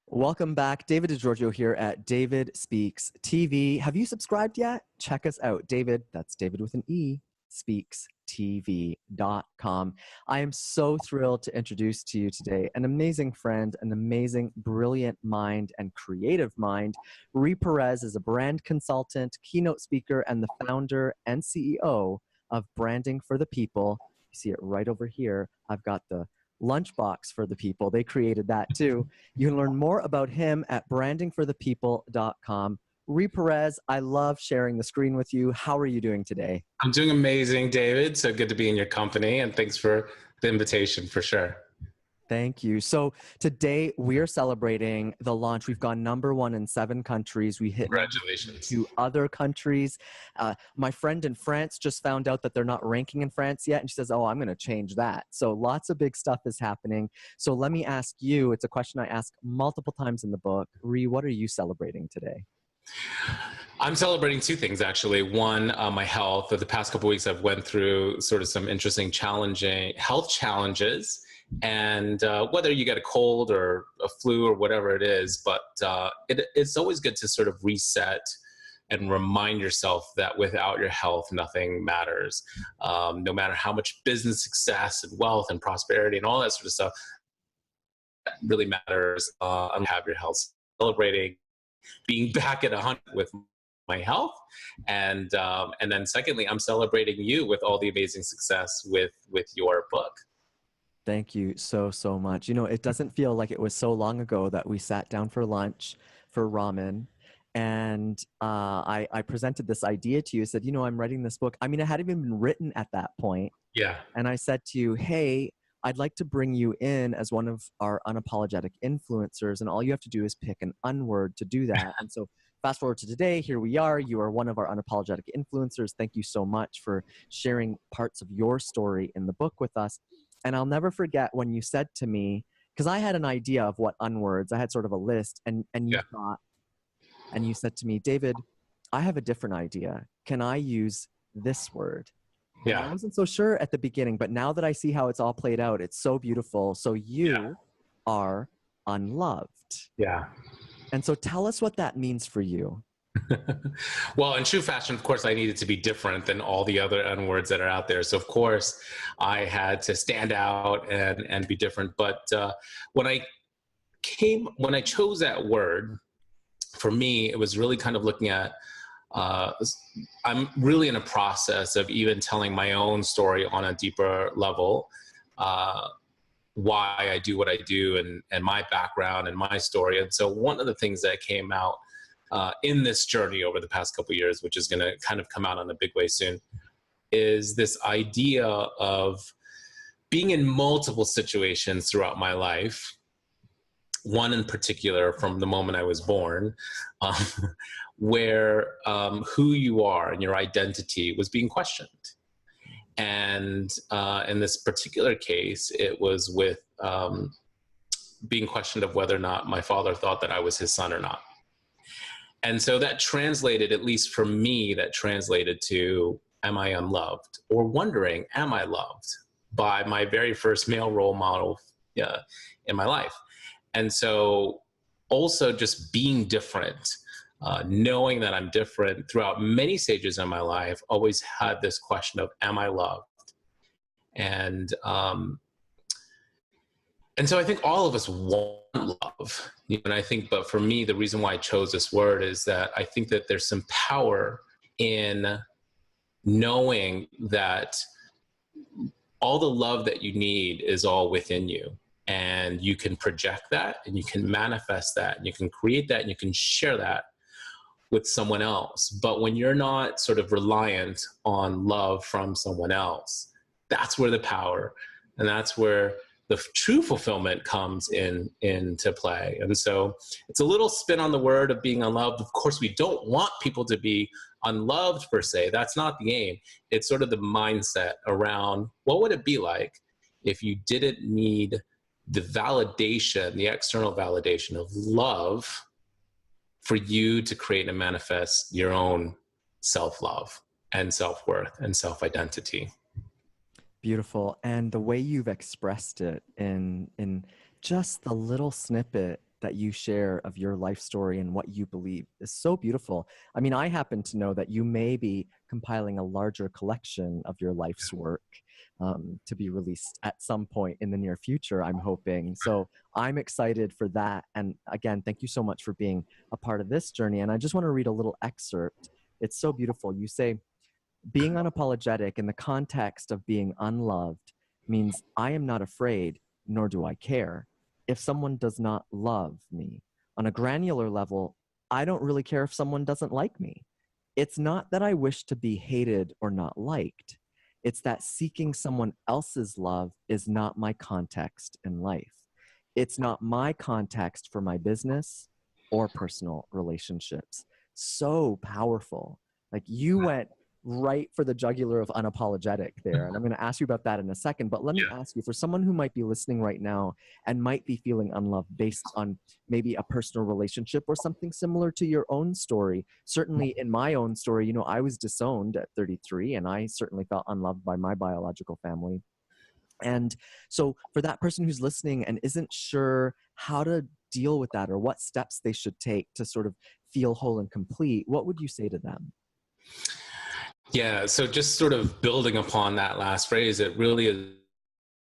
Welcome back. Davide Di Giorgio here at David Speaks TV. Have you subscribed yet? Check us out. David, that's David with an E, speakstv.com. I am so thrilled to introduce to you today an amazing friend, an amazing, brilliant mind and creative mind. Perez is a brand consultant, keynote speaker, and the founder and CEO of Branding for the People. You see it right over here. I've got the lunchbox for the people. They created that too. You can learn more about him at brandingforthepeople.com. Perez, I love sharing the screen with you. How are you doing today? I'm doing amazing, David. So good to be in your company, and thanks for the invitation for sure. Thank you. So today we are celebrating the launch. We've gone #1 in 7 countries. We hit Congratulations. 2 other countries. My friend in France just found out that they're not ranking in France yet. And she says, oh, I'm going to change that. So lots of big stuff is happening. So let me ask you, it's a question I ask multiple times in the book. What are you celebrating today? I'm celebrating 2 things, actually. One, my health. For the past couple of weeks, I've went through sort of some interesting, challenging health challenges. And whether you get a cold or a flu or whatever it is, but it's always good to sort of reset and remind yourself that without your health, nothing matters. No matter how much business success and wealth and prosperity and all that sort of stuff really matters. Have your health. Celebrating being back at 100 with my health, and then secondly, I'm celebrating you with all the amazing success with your book. Thank you so much. You know, it doesn't feel like it was so long ago that we sat down for lunch for ramen, and I presented this idea to you. I said, you know, I'm writing this book. I mean, it hadn't even been written at that point. Yeah. And I said to you, hey, I'd like to bring you in as one of our unapologetic influencers, and all you have to do is pick an unword to do that. And so fast forward to today, here we are. You are one of our unapologetic influencers. Thank you so much for sharing parts of your story in the book with us. And I'll never forget when you said to me, because I had an idea of what unwords, I had sort of a list, and you thought, and you said to me, David, I have a different idea. Can I use this word? Yeah. And I wasn't so sure at the beginning, but now that I see how it's all played out, it's so beautiful. So you are unloved. Yeah. And so tell us what that means for you. Well, in true fashion, of course, I needed to be different than all the other unwords that are out there. So, of course, I had to stand out and be different. But when I chose that word, for me, it was really kind of looking at, I'm really in a process of even telling my own story on a deeper level, why I do what I do and my background and my story. And so one of the things that came out in this journey over the past couple of years, which is going to kind of come out in a big way soon, is this idea of being in multiple situations throughout my life. One in particular from the moment I was born, where who you are and your identity was being questioned. And in this particular case, it was with being questioned of whether or not my father thought that I was his son or not. And so that translated, at least for me, that translated to, am I unloved? Or wondering, am I loved by my very first male role model in my life? And so also just being different, knowing that I'm different throughout many stages in my life, always had this question of, am I loved? And so I think all of us want love, and I think, but for me, the reason why I chose this word is that I think that there's some power in knowing that all the love that you need is all within you. And you can project that, and you can manifest that, and you can create that, and you can share that with someone else. But when you're not sort of reliant on love from someone else, that's where the power, and that's where the true fulfillment comes into play. And so it's a little spin on the word of being unloved. Of course, we don't want people to be unloved per se. That's not the aim. It's sort of the mindset around, what would it be like if you didn't need the validation, the external validation of love for you to create and manifest your own self-love and self-worth and self-identity. Beautiful. And the way you've expressed it in just the little snippet that you share of your life story and what you believe is so beautiful. I mean, I happen to know that you may be compiling a larger collection of your life's work to be released at some point in the near future, I'm hoping. So I'm excited for that. And again, thank you so much for being a part of this journey. And I just want to read a little excerpt. It's so beautiful. You say, being unapologetic in the context of being unloved means I am not afraid, nor do I care if someone does not love me. On a granular level, I don't really care if someone doesn't like me. It's not that I wish to be hated or not liked. It's that seeking someone else's love is not my context in life. It's not my context for my business or personal relationships. So powerful. Like you went right for the jugular of unapologetic there. And I'm going to ask you about that in a second. But let me ask you, for someone who might be listening right now and might be feeling unloved based on maybe a personal relationship or something similar to your own story. Certainly in my own story, you know, I was disowned at 33 and I certainly felt unloved by my biological family. And so for that person who's listening and isn't sure how to deal with that or what steps they should take to sort of feel whole and complete, what would you say to them? Yeah, so just sort of building upon that last phrase, it really is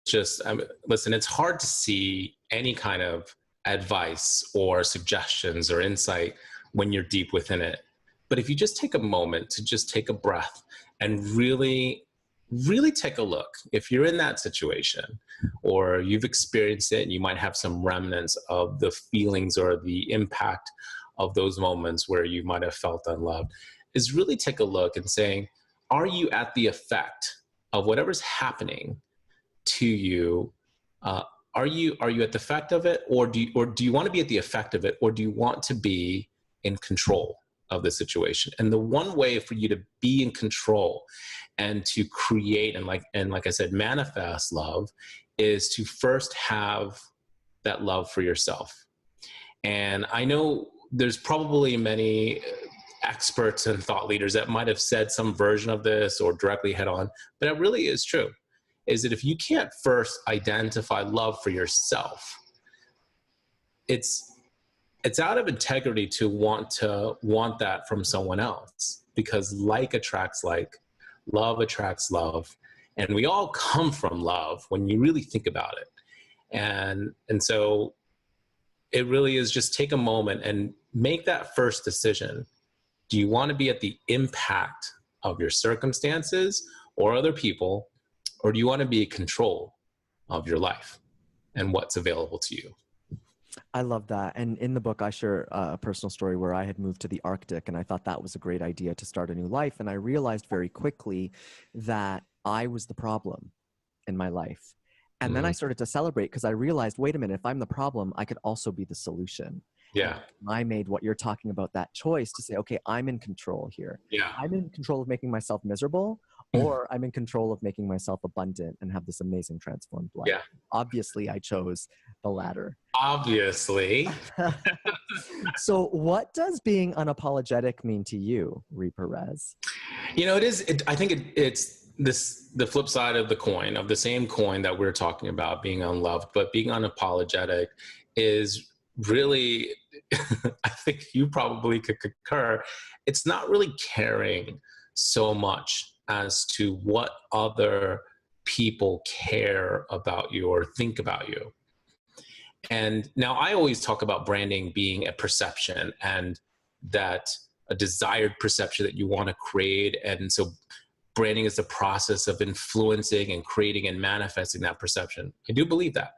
just, listen, it's hard to see any kind of advice or suggestions or insight when you're deep within it. But if you just take a moment to just take a breath and really, really take a look, if you're in that situation or you've experienced it and you might have some remnants of the feelings or the impact of those moments where you might have felt unloved, is really take a look and saying, are you at the effect of whatever's happening to you? Are you at the effect of it, or do you want to be at the effect of it, or do you want to be in control of the situation? And the one way for you to be in control and to create and like I said, manifest love is to first have that love for yourself. And I know there's probably many experts and thought leaders that might have said some version of this or directly head on, but it really is true, is that if you can't first identify love for yourself, it's out of integrity to want that from someone else, because like attracts like, love attracts love, and we all come from love when you really think about it. And so it really is just take a moment and make that first decision. Do you want to be at the impact of your circumstances or other people, or do you want to be in control of your life and what's available to you? I love that. And in the book, I share a personal story where I had moved to the Arctic and I thought that was a great idea to start a new life. And I realized very quickly that I was the problem in my life. And then I started to celebrate because I realized, wait a minute, if I'm the problem, I could also be the solution. Yeah. And I made what you're talking about, that choice to say, okay, I'm in control here. Yeah. I'm in control of making myself miserable, or I'm in control of making myself abundant and have this amazing transformed life. Yeah. Obviously, I chose the latter. Obviously. So what does being unapologetic mean to you, Perez? You know, I think it's the flip side of the coin, of the same coin that we're talking about, being unloved, but being unapologetic is really, I think you probably could concur, it's not really caring so much as to what other people care about you or think about you. And now I always talk about branding being a perception, and that a desired perception that you want to create. And so branding is the process of influencing and creating and manifesting that perception. I do believe that.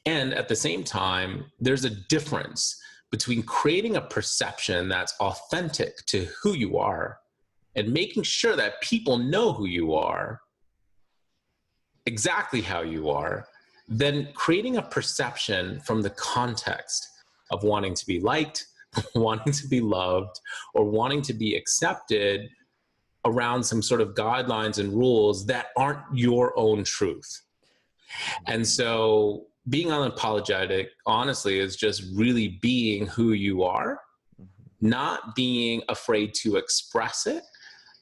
And at the same time, there's a difference between creating a perception that's authentic to who you are and making sure that people know who you are, exactly how you are, than creating a perception from the context of wanting to be liked, wanting to be loved, or wanting to be accepted around some sort of guidelines and rules that aren't your own truth. And so being unapologetic, honestly, is just really being who you are, not being afraid to express it,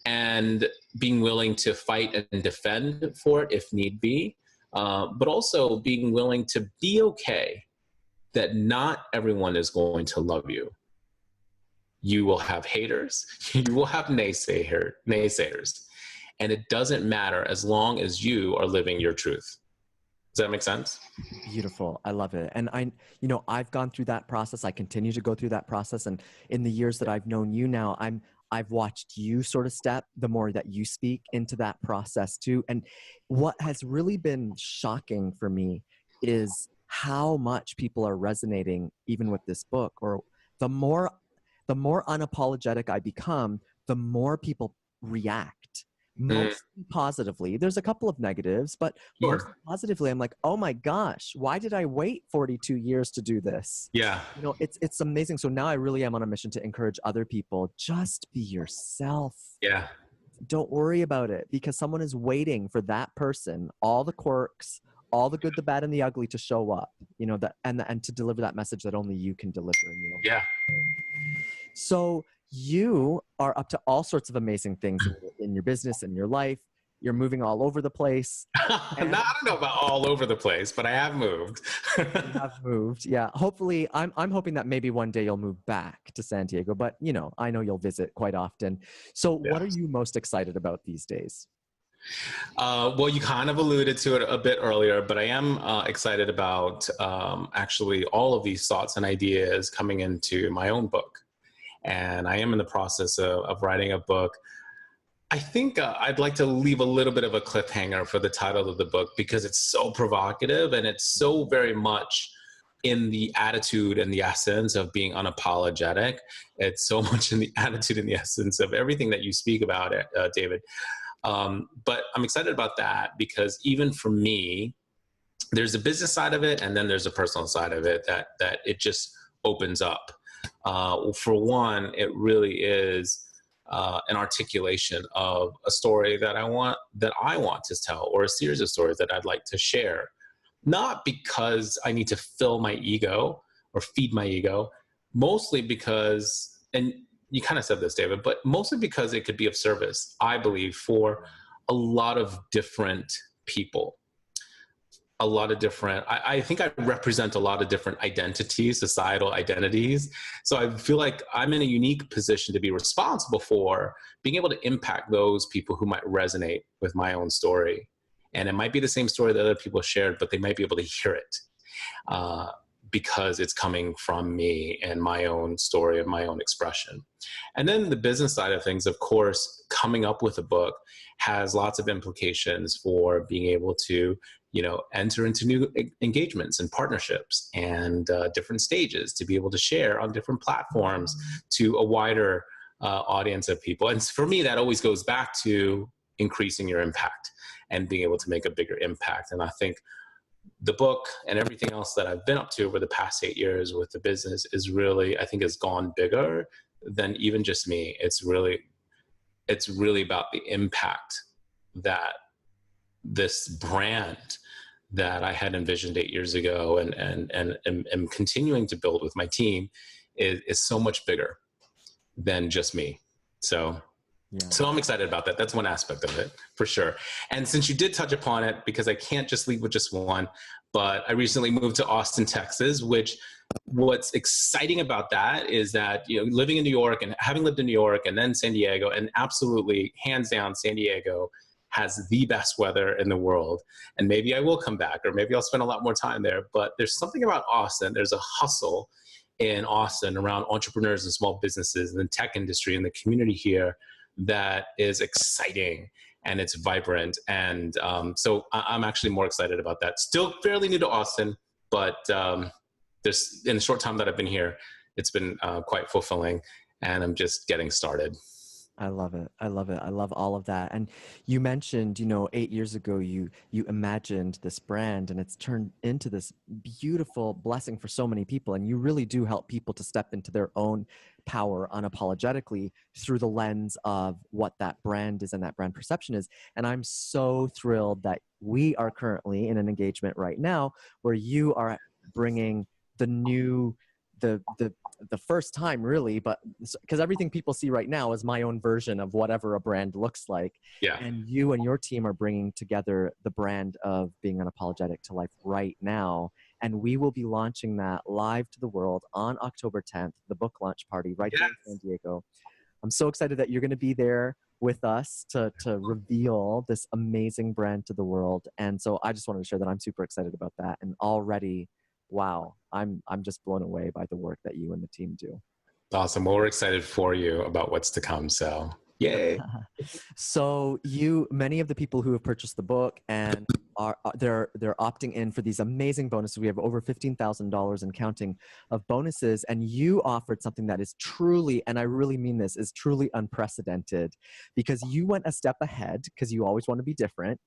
and being willing to fight and defend for it if need be, but also being willing to be okay that not everyone is going to love you. You will have haters, you will have naysayers, and it doesn't matter as long as you are living your truth. Does that make sense? Beautiful. I love it. And I've gone through that process. I continue to go through that process. And in the years that I've known you now, I've watched you sort of step the more that you speak into that process too. And what has really been shocking for me is how much people are resonating even with this book. Or the more unapologetic I become, the more people react. Mm, Mostly positively. There's a couple of negatives, but most sure. positively, I'm like, oh my gosh, why did I wait 42 years to do this? Yeah. It's amazing. So now I really am on a mission to encourage other people. Just be yourself. Yeah. Don't worry about it, because someone is waiting for that person, all the quirks, all the good, the bad, and the ugly to show up. And to deliver that message that only you can deliver. Yeah. So you are up to all sorts of amazing things in your business and your life. You're moving all over the place. I don't know about all over the place, but I have moved. You have moved. Yeah. Hopefully, I'm hoping that maybe one day you'll move back to San Diego, but I know you'll visit quite often. So what Yeah. are you most excited about these days? Well, you kind of alluded to it a bit earlier, but I am excited about actually all of these thoughts and ideas coming into my own book. And I am in the process of writing a book. I think I'd like to leave a little bit of a cliffhanger for the title of the book, because it's so provocative and it's so very much in the attitude and the essence of being unapologetic. It's so much in the attitude and the essence of everything that you speak about, David. But I'm excited about that because even for me, there's a business side of it and then there's a personal side of it that it just opens up. For one, it really is an articulation of a story that I want to tell, or a series of stories that I'd like to share. Not because I need to fill my ego or feed my ego, mostly because, and you kind of said this, David, but mostly because it could be of service, I believe, for a lot of different people. I think I represent a lot of different identities, societal identities. So I feel like I'm in a unique position to be responsible for being able to impact those people who might resonate with my own story. And it might be the same story that other people shared, but they might be able to hear it because it's coming from me and my own story and my own expression. And then the business side of things, of course, coming up with a book has lots of implications for being able to enter into new engagements and partnerships and different stages to be able to share on different platforms to a wider audience of people. And for me, that always goes back to increasing your impact and being able to make a bigger impact. And I think the book and everything else that I've been up to over the past 8 years with the business is really, I think, has gone bigger than even just me. It's really about the impact that this brand that I had envisioned 8 years ago and continuing to build with my team is so much bigger than just me. So I'm excited about that. That's one aspect of it for sure. And since you did touch upon it, because I can't just leave with just one, but I recently moved to Austin, Texas, which what's exciting about that is that, living in New York and having lived in New York and then San Diego, and absolutely hands down, San Diego has the best weather in the world. And maybe I will come back, or maybe I'll spend a lot more time there. But there's something about Austin. There's a hustle in Austin around entrepreneurs and small businesses and the tech industry and the community here that is exciting and it's vibrant. And so I'm actually more excited about that. Still fairly new to Austin, but there's, in the short time that I've been here, it's been quite fulfilling, and I'm just getting started. I love it. I love it. I love all of that. And you mentioned, 8 years ago, you imagined this brand, and it's turned into this beautiful blessing for so many people. And you really do help people to step into their own power unapologetically through the lens of what that brand is and that brand perception is. And I'm so thrilled that we are currently in an engagement right now where you are bringing the new, the first time really, but because everything people see right now is my own version of whatever a brand looks like. Yeah. And you and your team are bringing together the brand of being unapologetic to life right now. And we will be launching that live to the world on October 10th, the book launch party right here in San Diego. I'm so excited that you're going to be there with us to reveal this amazing brand to the world. And so I just wanted to share that I'm super excited about that. And already, wow, I'm just blown away by the work that you and the team do. Awesome. Well, we're excited for you about what's to come. So yay. So many of the people who have purchased the book and they're opting in for these amazing bonuses. We have over $15,000 and counting of bonuses, and you offered something that is truly, and I really mean this, is truly unprecedented, because you went a step ahead because you always want to be different,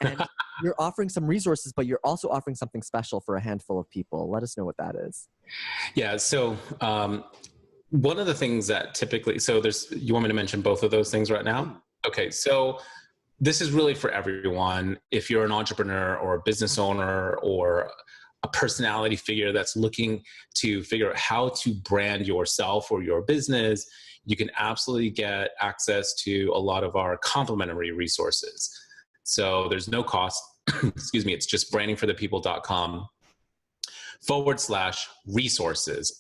and you're offering some resources, but you're also offering something special for a handful of people. Let us know what that is. Yeah. So one of the things that typically, you want me to mention both of those things right now? Okay. So this is really for everyone. If you're an entrepreneur or a business owner or a personality figure that's looking to figure out how to brand yourself or your business, you can absolutely get access to a lot of our complimentary resources. So there's no cost, excuse me, it's just brandingforthepeople.com/resources, RESOURCES.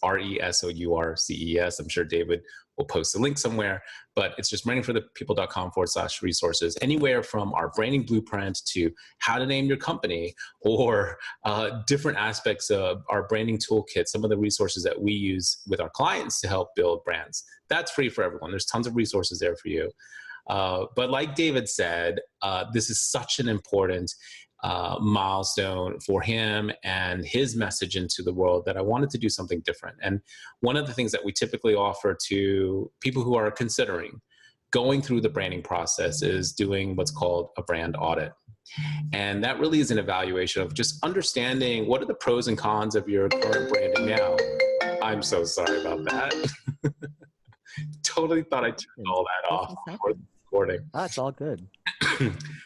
I'm sure David will post a link somewhere, but it's just brandingforthepeople.com/resources. Anywhere from our branding blueprint to how to name your company, or different aspects of our branding toolkit, some of the resources that we use with our clients to help build brands. That's free for everyone. There's tons of resources there for you. But like David said, this is such an important milestone for him and his message into the world that I wanted to do something different. And one of the things that we typically offer to people who are considering going through the branding process is doing what's called a brand audit. And that really is an evaluation of just understanding what are the pros and cons of your current branding now. I'm so sorry about that. Totally thought I turned all that off before the recording. That's all good.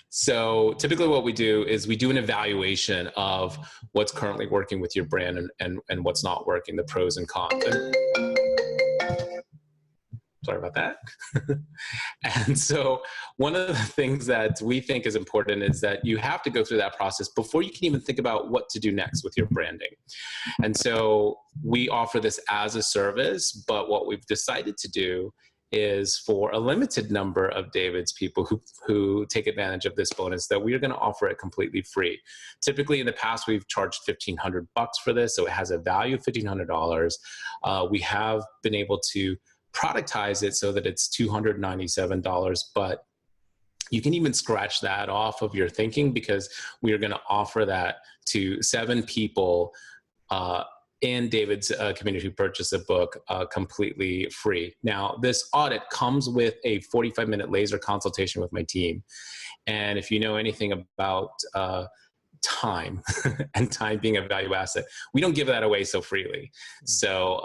So typically what we do is we do an evaluation of what's currently working with your brand and what's not working, the pros and cons. Sorry about that. And so one of the things that we think is important is that you have to go through that process before you can even think about what to do next with your branding. And so we offer this as a service, but what we've decided to do is for a limited number of David's people who take advantage of this bonus, that we are going to offer it completely free. Typically in the past, we've charged $1,500 for this. So it has a value of $1,500. We have been able to productize it so that it's $297, but you can even scratch that off of your thinking, because we are going to offer that to 7 people in David's community who purchased a book completely free. Now, this audit comes with a 45-minute laser consultation with my team. And if you know anything about time and time being a value asset, we don't give that away so freely. So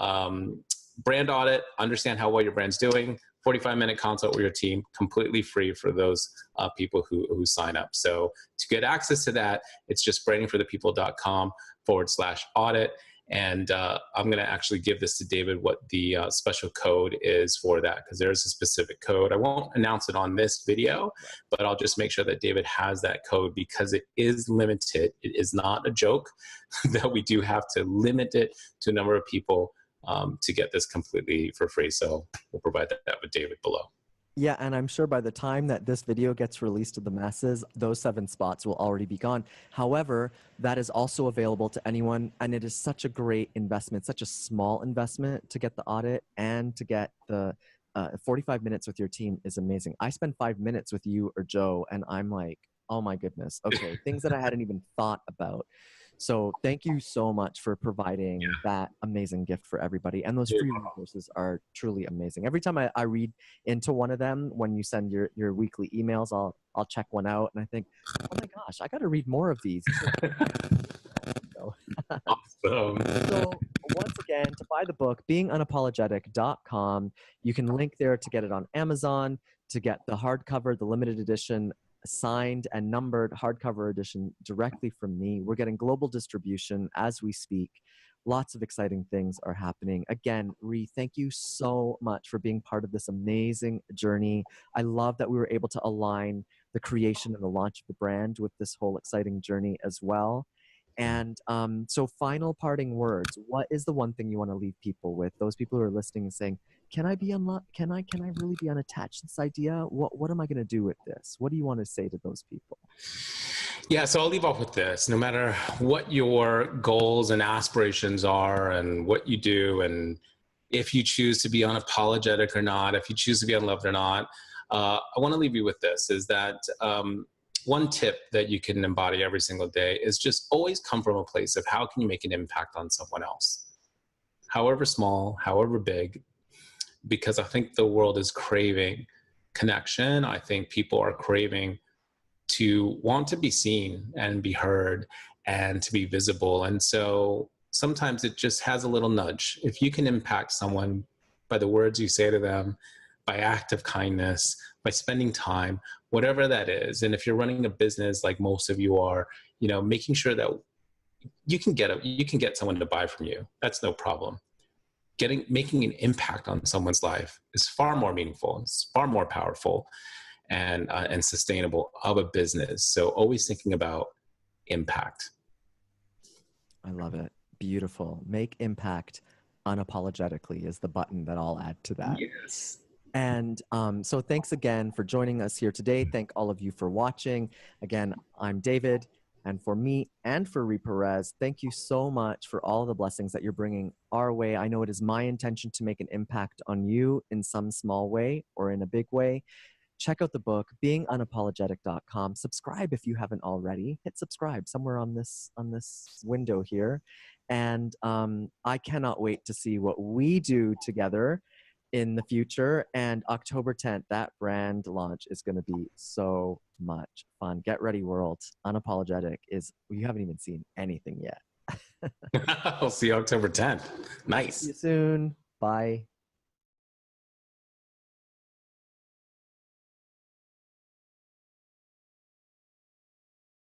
brand audit, understand how well your brand's doing, 45-minute consult with your team, completely free for those people who sign up. So to get access to that, it's just brandingforthepeople.com/audit. And I'm going to actually give this to David, what the special code is for that, because there's a specific code. I won't announce it on this video, but I'll just make sure that David has that code, because it is limited. It is not a joke that we do have to limit it to a number of people to get this completely for free. So we'll provide that with David below. Yeah, and I'm sure by the time that this video gets released to the masses, those 7 spots will already be gone. However, that is also available to anyone, and it is such a great investment, such a small investment to get the audit and to get the 45 minutes with your team is amazing. I spend 5 minutes with you or Joe, and I'm like, oh my goodness, okay, things that I hadn't even thought about. So thank you so much for providing that amazing gift for everybody. And those free resources are truly amazing. Every time I read into one of them, when you send your weekly emails, I'll check one out and I think, oh my gosh, I got to read more of these. Awesome. So once again, to buy the book, beingunapologetic.com, you can link there to get it on Amazon, to get the hardcover, the limited edition, signed and numbered hardcover edition directly from me. We're getting global distribution as we speak. Lots of exciting things are happening. Again, Ree, thank you so much for being part of this amazing journey. I love that we were able to align the creation and the launch of the brand with this whole exciting journey as well. And so final parting words, what is the one thing you want to leave people with? Those people who are listening and saying, can I be can I really be unattached to this idea? What am I going to do with this? What do you want to say to those people? Yeah, so I'll leave off with this. No matter what your goals and aspirations are and what you do, and if you choose to be unapologetic or not, if you choose to be unloved or not, I want to leave you with this, is that one tip that you can embody every single day is just always come from a place of how can you make an impact on someone else, however small, however big, because I think the world is craving connection. I think people are craving to want to be seen and be heard and to be visible. And so sometimes it just has a little nudge. If you can impact someone by the words you say to them, by act of kindness, by spending time, whatever that is. And if you're running a business like most of you are, making sure that you can get someone to buy from you. That's no problem. Making an impact on someone's life is far more meaningful. It's far more powerful and sustainable of a business. So always thinking about impact. I love it. Beautiful. Make impact unapologetically is the button that I'll add to that. Yes. And so thanks again for joining us here today. Thank all of you for watching. Again, I'm David. And for me and for Perez, thank you so much for all the blessings that you're bringing our way. I know it is my intention to make an impact on you in some small way or in a big way. Check out the book, beingunapologetic.com. Subscribe if you haven't already. Hit subscribe somewhere on this window here. And I cannot wait to see what we do together in the future. And October 10th, that brand launch is going to be so much fun. Get ready, world. Unapologetic you haven't even seen anything yet. I'll see you October 10th. Nice. See you soon. Bye.